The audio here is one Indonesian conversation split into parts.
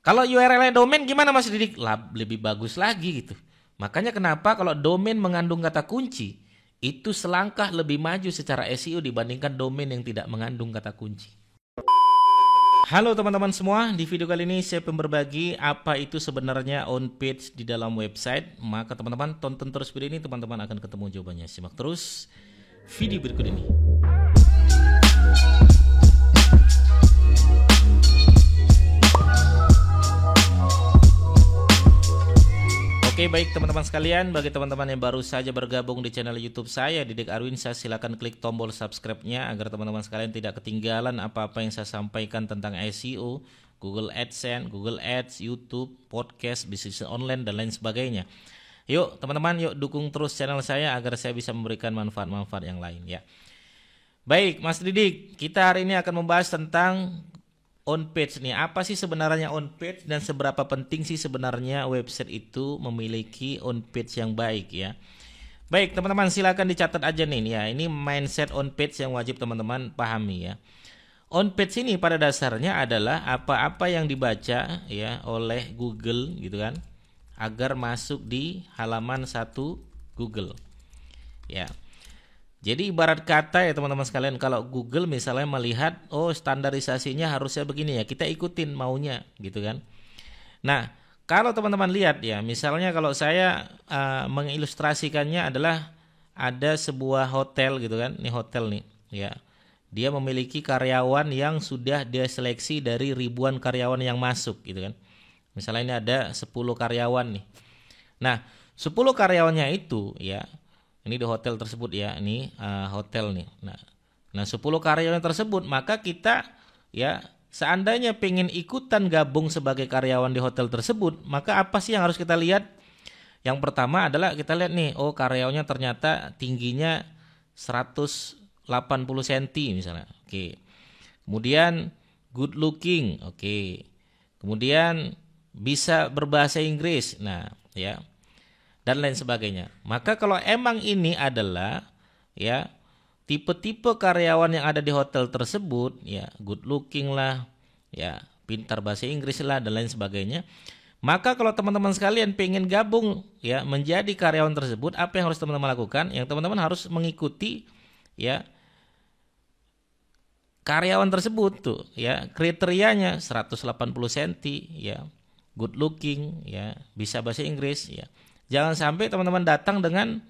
Kalau URL-nya domain gimana Mas Didik? Lebih bagus lagi gitu. Makanya kenapa kalau domain mengandung kata kunci, itu selangkah lebih maju secara SEO dibandingkan domain yang tidak mengandung kata kunci. Halo teman-teman semua, di video kali ini saya akan berbagi apa itu sebenarnya on page di dalam website. Maka teman-teman tonton terus video ini, teman-teman akan ketemu jawabannya. Simak terus video berikut ini. Oke, baik teman-teman sekalian, bagi teman-teman yang baru saja bergabung di channel YouTube saya, Didik Arwinsyah, silakan klik tombol subscribe-nya agar teman-teman sekalian tidak ketinggalan apa-apa yang saya sampaikan tentang SEO, Google AdSense, Google Ads, YouTube, podcast, bisnis online dan lain sebagainya. Yuk teman-teman, yuk dukung terus channel saya agar saya bisa memberikan manfaat-manfaat yang lain ya. Baik, Mas Didik, kita hari ini akan membahas tentang on page nih. Apa sih sebenarnya on page dan seberapa penting sih sebenarnya website itu memiliki on page yang baik ya. Baik teman-teman, silakan dicatat aja nih ya. Ini mindset on page yang wajib teman-teman pahami ya. On page ini pada dasarnya adalah apa-apa yang dibaca ya oleh Google gitu kan, agar masuk di halaman 1 Google ya. Jadi ibarat kata ya teman-teman sekalian, kalau Google misalnya melihat standarisasinya harusnya begini ya, kita ikutin maunya gitu kan. Nah kalau teman-teman lihat ya, misalnya kalau saya mengilustrasikannya adalah ada sebuah hotel gitu kan, ini hotel nih ya. Dia memiliki karyawan yang sudah dia seleksi dari ribuan karyawan yang masuk gitu kan. Misalnya ini ada 10 karyawan nih. Nah 10 karyawannya itu ya, ini di hotel tersebut ya, ini hotel nih. Nah 10 karyawan tersebut, maka kita ya seandainya pengen ikutan gabung sebagai karyawan di hotel tersebut, maka apa sih yang harus kita lihat? Yang pertama adalah kita lihat nih, karyawannya ternyata tingginya 180 cm misalnya. Oke. Kemudian good looking, oke. Kemudian bisa berbahasa Inggris. Nah, ya. Dan lain sebagainya. Maka kalau emang ini adalah ya tipe-tipe karyawan yang ada di hotel tersebut ya, good looking lah, ya, pintar bahasa Inggris lah dan lain sebagainya. Maka kalau teman-teman sekalian pengen gabung ya menjadi karyawan tersebut, apa yang harus teman-teman lakukan? Yang teman-teman harus mengikuti ya karyawan tersebut tuh ya, kriterianya 180 cm ya, good looking ya, bisa bahasa Inggris ya. Jangan sampai teman-teman datang dengan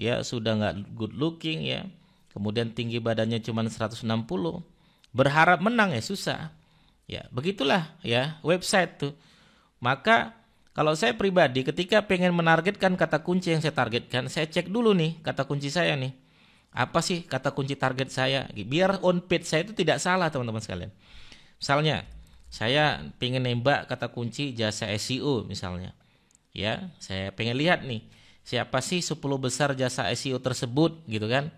ya sudah nggak good looking ya, kemudian tinggi badannya cuma 160, berharap menang ya susah. Ya begitulah ya website tuh. Maka kalau saya pribadi ketika pengen menargetkan kata kunci yang saya targetkan, saya cek dulu nih kata kunci saya nih. Apa sih kata kunci target saya? Biar on page saya itu tidak salah teman-teman sekalian. Misalnya saya pengen nembak kata kunci jasa SEO misalnya. Ya, saya pengen lihat nih siapa sih 10 besar jasa SEO tersebut gitu kan.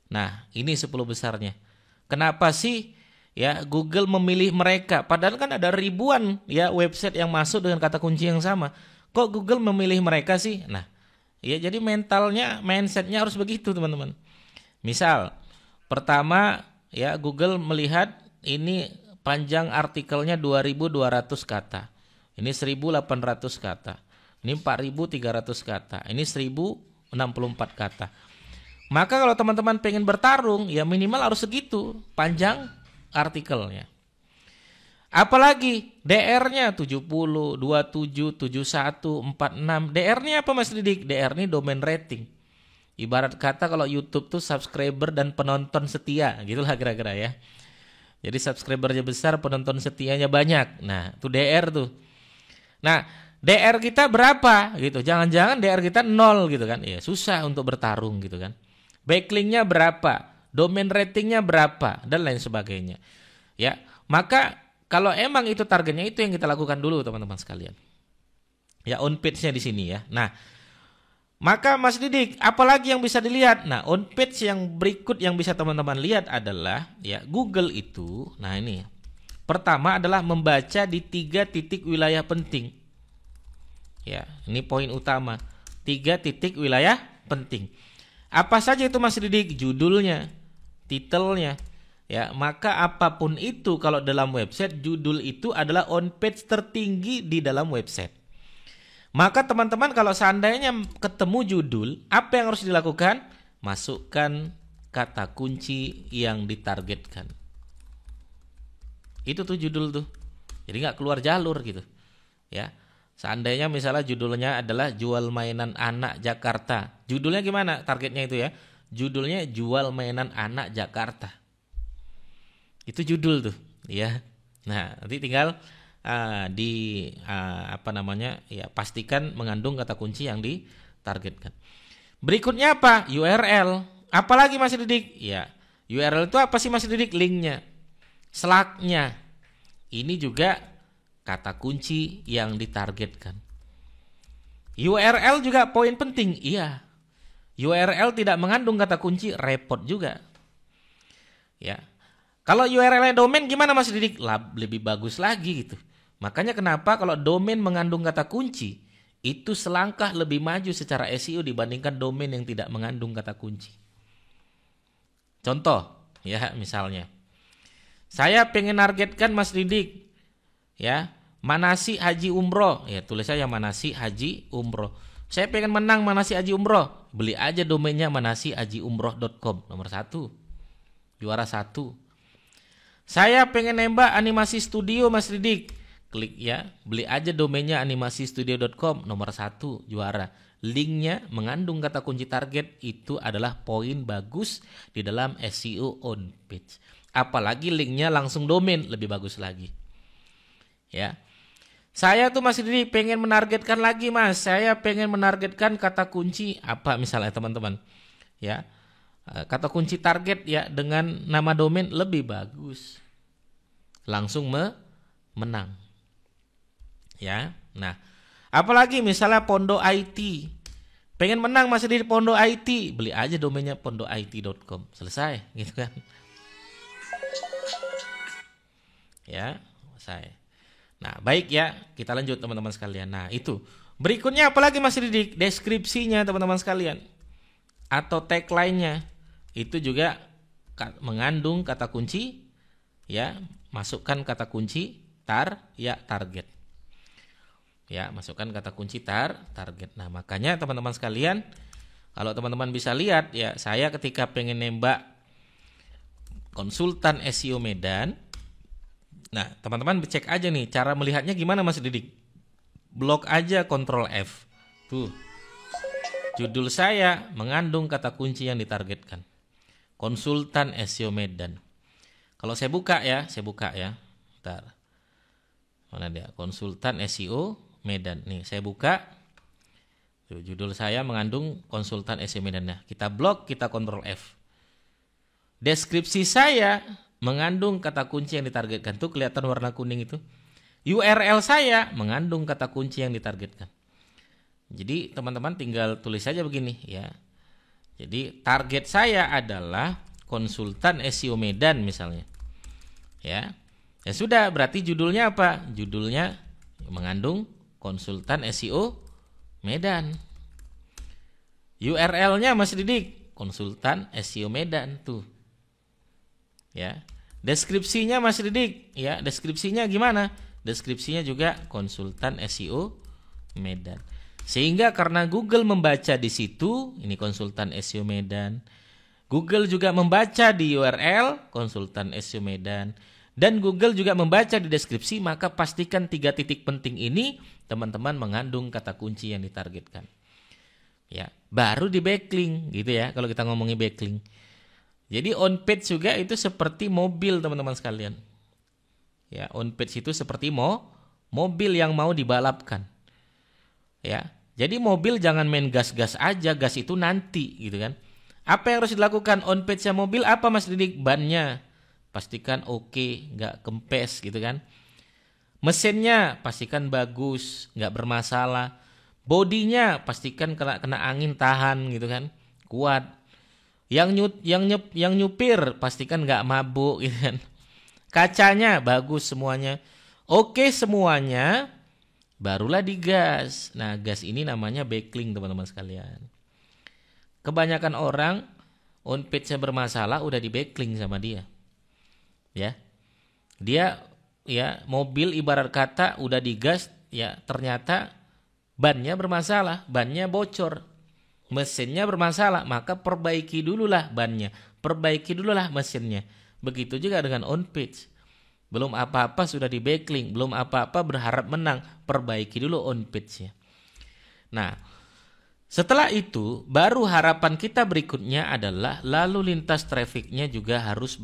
Nah, ini 10 besarnya. Kenapa sih ya Google memilih mereka? Padahal kan ada ribuan ya website yang masuk dengan kata kunci yang sama. Kok Google memilih mereka sih? Nah, ya jadi mindsetnya harus begitu teman-teman. Misal, pertama ya Google melihat ini panjang artikelnya 2.200 kata. Ini 1.800 kata. Ini 4.300 kata. Ini 1.064 kata. Maka kalau teman-teman pengen bertarung, ya minimal harus segitu panjang artikelnya. Apalagi DR-nya 70, 27, 71, 46. DR-nya apa Mas Didik? DR ini domain rating. Ibarat kata kalau YouTube tuh subscriber dan penonton setia, gitulah kira-kira ya. Jadi subscribernya besar, penonton setianya banyak. Nah, itu DR tuh. Nah, DR kita berapa gitu. Jangan-jangan DR kita 0 gitu kan. Ya susah untuk bertarung gitu kan. Backlinknya berapa, domain ratingnya berapa dan lain sebagainya. Ya, maka kalau emang itu targetnya, itu yang kita lakukan dulu teman-teman sekalian. Ya on page-nya di sini ya. Nah, maka Mas Didik, apalagi yang bisa dilihat? Nah, on page yang berikut yang bisa teman-teman lihat adalah ya Google itu. Nah, ini pertama adalah membaca di 3 titik wilayah penting. Ya, ini poin utama. 3 titik wilayah penting. Apa saja itu Mas Didik? Judulnya, titelnya, ya, maka apapun itu kalau dalam website, judul itu adalah on page tertinggi di dalam website. Maka teman-teman kalau seandainya ketemu judul, apa yang harus dilakukan? Masukkan kata kunci yang ditargetkan. Itu tuh judul tuh. Jadi nggak keluar jalur gitu. Ya. Seandainya misalnya judulnya adalah jual mainan anak Jakarta. Judulnya gimana? Targetnya itu ya. Judulnya jual mainan anak Jakarta. Itu judul tuh, ya. Nah, nanti tinggal ya, pastikan mengandung kata kunci yang ditargetkan. Berikutnya apa? URL. Apalagi Mas Didik? Ya, URL itu apa sih Mas Didik? Linknya, slugnya. Ini juga kata kunci yang ditargetkan. URL juga poin penting. Iya. URL tidak mengandung kata kunci, repot juga. Ya. Kalau URL domain gimana Mas Didik? Lebih bagus lagi gitu. Makanya kenapa kalau domain mengandung kata kunci, itu selangkah lebih maju secara SEO dibandingkan domain yang tidak mengandung kata kunci. Contoh, ya misalnya, saya pengen nargetkan Mas Didik, ya, manasik haji umroh, ya tulis saja manasik haji umroh. Saya pengen menang manasik haji umroh, beli aja domainnya manasikhajiumroh.com, nomor 1, juara 1. Saya pengen nembak animasi studio Mas Didik, klik ya, beli aja domainnya animasistudio.com, nomor 1, juara. Linknya mengandung kata kunci target, itu adalah poin bagus di dalam SEO on page. Apalagi linknya langsung domain, lebih bagus lagi. Ya, saya tuh Mas Didik pengen menargetkan lagi Mas, saya pengen menargetkan kata kunci apa misalnya teman-teman, ya, kata kunci target ya dengan nama domain lebih bagus, langsung menang. Ya, nah, apalagi misalnya Pondok IT, pengen menang Mas Didik Pondok IT, beli aja domainnya pondokit.com, selesai, gitu kan? Ya, selesai. Nah, baik ya, kita lanjut teman-teman sekalian. Nah, itu. Berikutnya apalagi Mas Didik? Deskripsinya teman-teman sekalian. Atau tagline-nya. Itu juga mengandung kata kunci, ya, masukkan kata kunci target. Ya, masukkan kata kunci target. Nah, makanya teman-teman sekalian, kalau teman-teman bisa lihat ya, saya ketika pengen nembak konsultan SEO Medan, nah, teman-teman cek aja nih cara melihatnya gimana Mas Didik. Blok aja Ctrl F. Tuh. Judul saya mengandung kata kunci yang ditargetkan. Konsultan SEO Medan. Kalau saya buka ya. Bentar. Mana dia? Konsultan SEO Medan. Nih, saya buka. Tuh, judul saya mengandung konsultan SEO Medan. Nah, kita blok, kita Ctrl F. Deskripsi saya mengandung kata kunci yang ditargetkan. Tuh kelihatan warna kuning itu. URL saya mengandung kata kunci yang ditargetkan. Jadi teman-teman tinggal tulis saja begini ya. Jadi target saya adalah konsultan SEO Medan misalnya. Ya. Ya sudah, berarti judulnya apa? Judulnya mengandung konsultan SEO Medan. URL-nya Mas Didik, konsultan SEO Medan tuh. Ya. Deskripsinya Mas Didik, ya, deskripsinya gimana? Deskripsinya juga konsultan SEO Medan. Sehingga karena Google membaca di situ, ini konsultan SEO Medan. Google juga membaca di URL konsultan SEO Medan, dan Google juga membaca di deskripsi, maka pastikan 3 titik penting ini teman-teman mengandung kata kunci yang ditargetkan. Ya, baru di backlink gitu ya kalau kita ngomongin backlink. Jadi on page juga itu seperti mobil teman-teman sekalian. Ya, on page itu seperti mobil yang mau dibalapkan. Ya. Jadi mobil jangan main gas-gas aja, gas itu nanti gitu kan. Apa yang harus dilakukan on page-nya mobil apa Mas Didik? Bannya pastikan oke, nggak kempes gitu kan. Mesinnya pastikan bagus, nggak bermasalah. Bodinya pastikan kena angin tahan gitu kan, kuat. Yang nyupir pastikan nggak mabuk gitu kan. Kacanya bagus semuanya. Oke semuanya, barulah digas. Nah, gas ini namanya backlink teman-teman sekalian. Kebanyakan orang on page-nya bermasalah udah di backlink sama dia. Ya. Dia ya mobil ibarat kata udah digas ya ternyata bannya bermasalah, bannya bocor. Mesinnya bermasalah, maka perbaiki dululah bannya, perbaiki dululah mesinnya. Begitu juga dengan on page. Belum apa-apa sudah di backlink, belum apa-apa berharap menang, perbaiki dulu on page-nya. Nah, setelah itu baru harapan kita berikutnya adalah lalu lintas trafficnya juga harus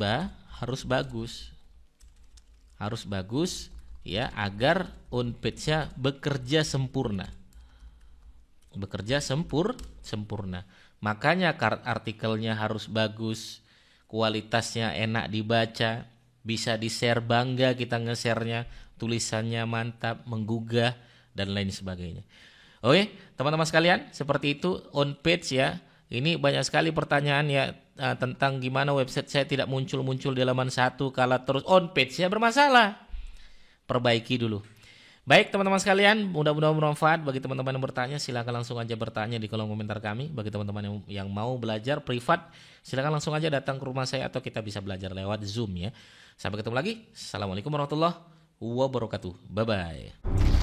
bagus. Harus bagus ya agar on page-nya bekerja sempurna. Bekerja sempurna. Makanya artikelnya harus bagus, kualitasnya enak dibaca, bisa di-share, bangga kita nge-share-nya, tulisannya mantap, menggugah dan lain sebagainya. Oke, teman-teman sekalian, seperti itu on page ya. Ini banyak sekali pertanyaan ya tentang gimana website saya tidak muncul-muncul di halaman 1 kala terus on page-nya bermasalah. Perbaiki dulu. Baik teman-teman sekalian, mudah-mudahan bermanfaat. Bagi teman-teman yang bertanya, silakan langsung aja bertanya di kolom komentar kami. Bagi teman-teman yang mau belajar privat, silakan langsung aja datang ke rumah saya atau kita bisa belajar lewat Zoom ya. Sampai ketemu lagi. Assalamualaikum warahmatullahi wabarakatuh. Bye-bye.